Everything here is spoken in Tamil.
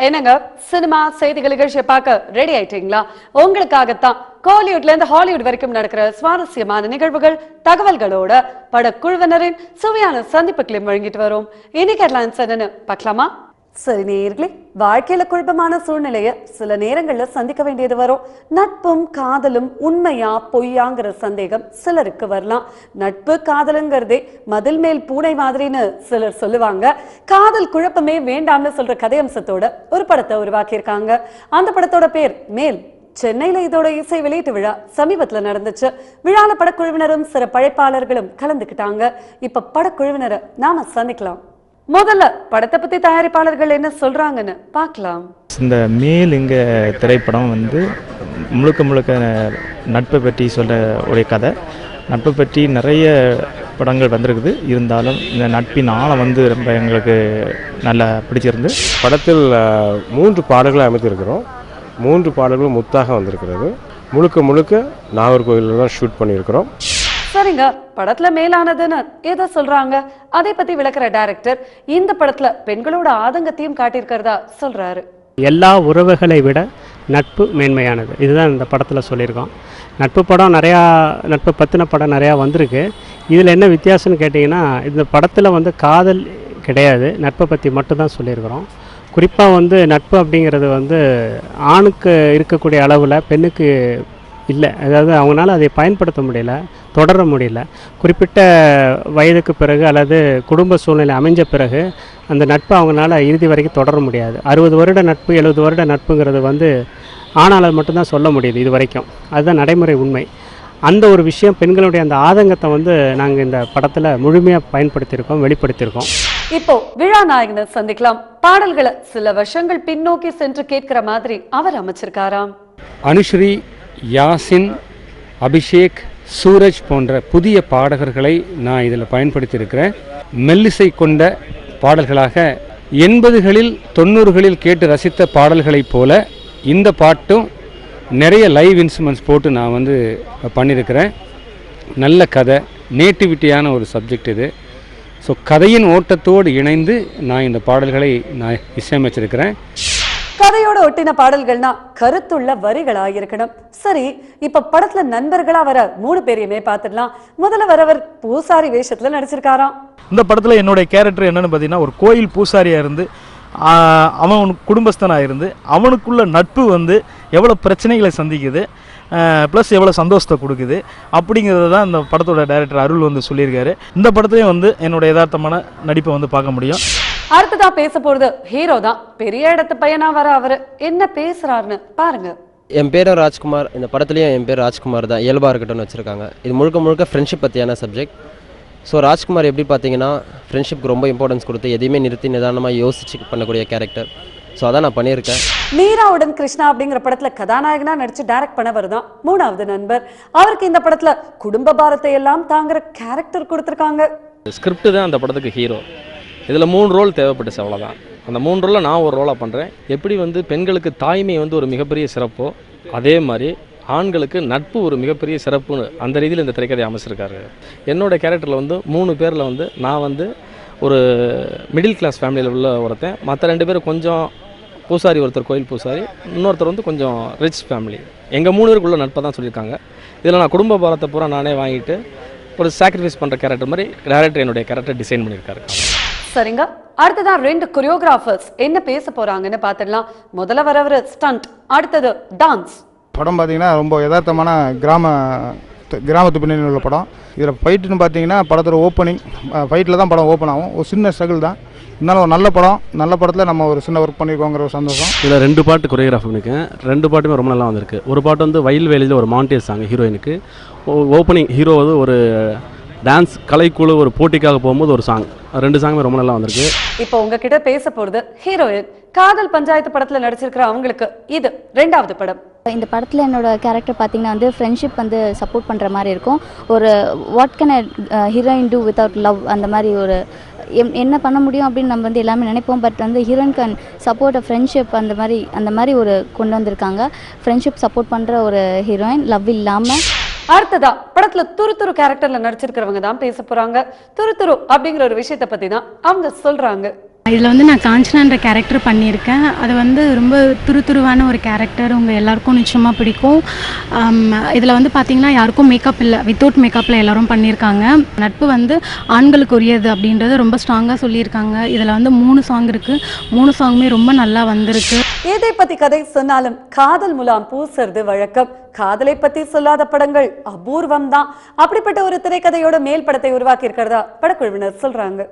என்னங்க சினிமா செய்திகள் நிகழ்ச்சியை பார்க்க ரெடி ஆயிட்டீங்களா? உங்களுக்காகத்தான் கோலிவுட்ல இருந்து ஹாலிவுட் வரைக்கும் நடக்கிற சுவாரஸ்யமான நிகழ்வுகள் தகவல்களோட படக்குழுவினரின் சுவையான சந்திப்பு கிளிம் வழங்கிட்டு வரும். இன்னைக்கு ஹெட்லைன்ஸ் என்னன்னு பார்க்கலாமா? சரி நேயர்களே, வாழ்க்கையில குழப்பமான சூழ்நிலைய சில நேரங்கள்ல சந்திக்க வேண்டியது வரும். நட்பும் காதலும் உண்மையா பொய்யாங்கிற சந்தேகம் சிலருக்கு வரலாம். நட்பு காதலுங்கிறதே மதில் மேல் பூனை மாதிரின்னு சிலர் சொல்லுவாங்க. காதல் குழப்பமே வேண்டாம்னு சொல்ற கதையம்சத்தோட ஒரு படத்தை உருவாக்கியிருக்காங்க. அந்த படத்தோட பேர் மேல். சென்னையில இதோட இசை வெளியீட்டு விழா சமீபத்துல நடந்துச்சு. விழால படக்குழுவினரும் சில படைப்பாளர்களும் கலந்துக்கிட்டாங்க. இப்ப படக்குழுவினரை நாம சந்திக்கலாம். முதல்ல படத்தை பத்தி தயாரிப்பாளர்கள் என்ன சொல்றாங்கன்னு பார்க்கலாம். இந்த மேல் இங்க திரைப்படம் முழுக்க முழுக்க நட்பை பற்றி சொல்ற ஒரு கதை. நட்பை பற்றி நிறைய படங்கள் வந்திருக்குது. இருந்தாலும் இந்த நட்பின் ஆழம் ரொம்ப எங்களுக்கு நல்லா பிடிச்சிருந்து. படத்தில் 3 பாடல்களை அமைத்திருக்கிறோம். 3 பாடல்களும் முத்தாக வந்திருக்கிறது. முழுக்க முழுக்க நாகர்கோவிலில் தான் ஷூட் பண்ணியிருக்கிறோம். சரிங்க, படத்துல மேலானதுன்னு ஏதோ சொல்றாங்க. அதை பத்தி விளக்குற டைரக்டர் இந்த படத்துல பெண்களோட ஆதங்கத்தையும் காட்டியிருக்கிறதா சொல்றாரு. எல்லா உறவுகளை விட நட்பு மேன்மையானது, இதுதான் இந்த படத்தில் சொல்லியிருக்கோம். நட்பு படம் நிறையா, நட்பு பற்றின படம் நிறையா வந்திருக்கு. இதில் என்ன வித்தியாசம்னு கேட்டிங்கன்னா, இந்த படத்தில் காதல் கிடையாது, நட்பை பற்றி மட்டும்தான் சொல்லியிருக்கிறோம். குறிப்பாக நட்பு அப்படிங்கிறது ஆணுக்கு இருக்கக்கூடிய அளவில் பெண்ணுக்கு இல்லை. அதாவது அவங்களால அதை பயன்படுத்த முடியல, தொடர முடியல. குறிப்பிட்ட வயதுக்கு பிறகு அல்லது குடும்ப சூழ்நிலை அமைஞ்ச பிறகு அந்த நட்பை அவங்களால இறுதி வரைக்கும் தொடர முடியாது. 60 வருட நட்பு 70 வருட நட்புங்கிறது ஆணால் மட்டும்தான் சொல்ல முடியுது இது வரைக்கும். அதுதான் நடைமுறை உண்மை. அந்த ஒரு விஷயம் பெண்களுடைய அந்த ஆதங்கத்தை நாங்கள் இந்த படத்தில் முழுமையாக பயன்படுத்தியிருக்கோம், வெளிப்படுத்தியிருக்கோம். இப்போ விழா நாயகனை சந்திக்கலாம். பாடல்களை சில வருஷங்கள் பின்னோக்கி சென்று கேட்கிற மாதிரி அவர் அமைச்சிருக்காராம். அனுஸ்ரீ, யாசின், அபிஷேக், சூரஜ் போன்ற புதிய பாடகர்களை நான் இதில் பயன்படுத்தியிருக்கிறேன். மெல்லிசை கொண்ட பாடல்களாக 80களில் 90களில் கேட்டு ரசித்த பாடல்களைப் போல இந்த பாட்டும் நிறைய லைவ் இன்ஸ்ட்ருமெண்ட்ஸ் போட்டு நான் பண்ணியிருக்கிறேன். நல்ல கதை, நேட்டிவிட்டியான ஒரு சப்ஜெக்ட் இது. ஸோ கதையின் ஓட்டத்தோடு இணைந்து நான் இந்த பாடல்களை நான் இசையமைச்சிருக்கிறேன். கதையோட ஒட்டின பாடல்கள்னா கருத்துள்ள வரிகளா இருக்கணும். சரி, இப்ப படத்துல நண்பர்களா வர 3 பேரையுமே பார்த்துடலாம். முதல்ல வரவர் பூசாரி வேஷத்துல நடிச்சிருக்காராம். இந்த படத்துல என்னுடைய கேரக்டர் என்னன்னு பார்த்தீங்கன்னா, ஒரு கோயில் பூசாரியா இருந்து அவன் குடும்பஸ்தனாக இருந்து அவனுக்குள்ள நட்பு எவ்வளோ பிரச்சனைகளை சந்திக்குது, ப்ளஸ் எவ்வளோ சந்தோஷத்தை கொடுக்குது அப்படிங்கிறது தான் இந்த படத்தோட டைரக்டர் அருள் சொல்லியிருக்காரு. இந்த படத்தையும் என்னோட யதார்த்தமான நடிப்பை பார்க்க முடியும். அடுத்ததா பேச போறது ஹீரோ தான். பெரிய இடத்து பையனா வர அவரு என்ன பேசுறாருன்னு பாருங்க. என் பேர் ராஜ்குமார். இந்த படத்துலையும் என் பேர் ராஜ்குமார் தான், இயல்பாக இருக்கட்டும்னு வச்சுருக்காங்க. இது முழுக்க முழுக்க ஃப்ரெண்ட்ஷிப் பற்றியான சப்ஜெக்ட். ஸோ ராஜ்குமார் எப்படி பார்த்தீங்கன்னா, ஃப்ரெண்ட்ஷிப்புக்கு ரொம்ப இம்பார்ட்டன்ஸ் கொடுத்து எதையுமே நிறுத்தி நிதானமாக யோசிச்சு பண்ணக்கூடிய கேரக்டர். ஸோ அதான் நான் பண்ணியிருக்கேன். மீராவுடன் கிருஷ்ணா அப்படிங்கிற படத்துல கதாநாயகனா நடிச்சு டைரக்ட் பண்ணவர் தான் 3வது நண்பர். அவருக்கு இந்த படத்துல குடும்ப பாரத்தை எல்லாம் தாங்குற கேரக்டர் கொடுத்துருக்காங்க. ஸ்கிரிப்ட் தான் அந்த படத்துக்கு ஹீரோ. இதில் 3 ரோல் தேவைப்பட்டுச்சு, அவ்வளோதான். அந்த 3 ரோலில் நான் ஒரு ரோலாக பண்ணுறேன். எப்படி பெண்களுக்கு தாய்மை ஒரு மிகப்பெரிய சிறப்போ, அதே மாதிரி ஆண்களுக்கு நட்பு ஒரு மிகப்பெரிய சிறப்புன்னு அந்த ரீதியில் இந்த திரைக்கதை அமைச்சிருக்காரு. என்னோட கேரக்டரில் 3 பேரில் நான் ஒரு மிடில் கிளாஸ் ஃபேமிலியில் உள்ள ஒருத்தன். மற்ற 2 பேர் கொஞ்சம் பூசாரி, ஒருத்தர் கோயில் பூசாரி, இன்னொருத்தர் கொஞ்சம் ரிச் ஃபேமிலி. எங்கள் 3 பேருக்குள்ள நட்பை தான் சொல்லியிருக்காங்க. இதில் நான் குடும்ப பாரத்தை பூரா நானே வாங்கிட்டு ஒரு சாக்ரிஃபைஸ் பண்ணுற கேரக்டர் மாதிரி டைரக்டர் என்னுடைய கேரக்டர் டிசைன் பண்ணியிருக்காரு. சரிங்க, அடுத்ததான் 2 கொரியோகிராஃபர்ஸ் என்ன பேச போறாங்கன்னு பார்த்துடலாம். முதல்ல வரவர் ஸ்டண்ட், அடுத்தது டான்ஸ். படம் பார்த்தீங்கன்னா ரொம்ப யதார்த்தமான கிராமத்து பின்னணி உள்ள படம். இதில் ஃபைட்டுன்னு பார்த்தீங்கன்னா படத்தோட ஓப்பனிங் ஃபைட்டில் தான் படம் ஓப்பன் ஆகும். ஒரு சின்ன ஸ்ட்ரகிள் தான், இருந்தாலும் ஒரு நல்ல படம். நல்ல படத்தில் நம்ம ஒரு சின்ன ஒர்க் பண்ணியிருக்கோங்கிற ஒரு சந்தோஷம். இதில் 2 பாட்டு கொரியோகிராஃப் பண்ணியிருக்கேன். 2 பாட்டுமே ரொம்ப நல்லா வந்திருக்கு. ஒரு பாட்டு வயல்வேலியில் ஒரு மாண்டேஜ் சாங் ஹீரோயினுக்கு. ஓப்பனிங் ஹீரோ ஒரு டான்ஸ் கலைக்குழு ஒரு போட்டிக்காக போகும்போது ஒரு சாங். 2 சாங்குமே ரொம்ப நல்லா வந்திருக்கு. இப்போ உங்ககிட்ட பேச போறது ஹீரோயின். காதல் பஞ்சாயத்து படத்துல நடிச்சிருக்கிற அவங்களுக்கு இது 2வது படம். இந்த படத்தில் என்னோட கேரக்டர் பார்த்தீங்கன்னா ஃப்ரெண்ட்ஷிப் சப்போர்ட் பண்ணுற மாதிரி இருக்கும். ஒரு what can heroine do without love, அந்த மாதிரி ஒரு என்ன பண்ண முடியும் அப்படின்னு நம்ம எல்லாமே நினைப்போம். But heroine can support a friendship, அந்த மாதிரி ஒரு கொண்டு வந்திருக்காங்க. ஃப்ரெண்ட்ஷிப் சப்போர்ட் பண்ணுற ஒரு ஹீரோயின், லவ் இல்லாமல். அடுத்ததா படத்துல துரு கேரக்டர்ல நடிச்சிருக்கிறவங்க தான் பேச போறாங்க. துரு அப்படிங்கிற ஒரு விஷயத்தை பத்தி தான் அவங்க சொல்றாங்க. இதில் வந்து நான் காஞ்சனான்ற கேரக்டர் பண்ணியிருக்கேன். அது வந்து ரொம்ப துருதுருவான ஒரு கேரக்டர், உங்கள் எல்லாருக்கும் நிச்சயமாக பிடிக்கும். இதில் வந்து பார்த்திங்கன்னா யாருக்கும் மேக்கப் இல்லை, வித்தவுட் மேக்கப்பில் எல்லோரும் பண்ணியிருக்காங்க. நட்பு வந்து ஆண்களுக்கு உரியது அப்படின்றத ரொம்ப ஸ்ட்ராங்காக சொல்லியிருக்காங்க. இதில் வந்து 3 சாங் இருக்குது, 3 சாங்குமே ரொம்ப நல்லா வந்திருக்கு. எதை பற்றி கதை சொன்னாலும் காதல் முலாம் பூசுறது வழக்கம். காதலை பற்றி சொல்லாத படங்கள் அபூர்வம் தான். அப்படிப்பட்ட ஒரு திரைக்கதையோட மேல் படத்தை உருவாக்கி இருக்கிறதா படக்குழுவினர் சொல்றாங்க.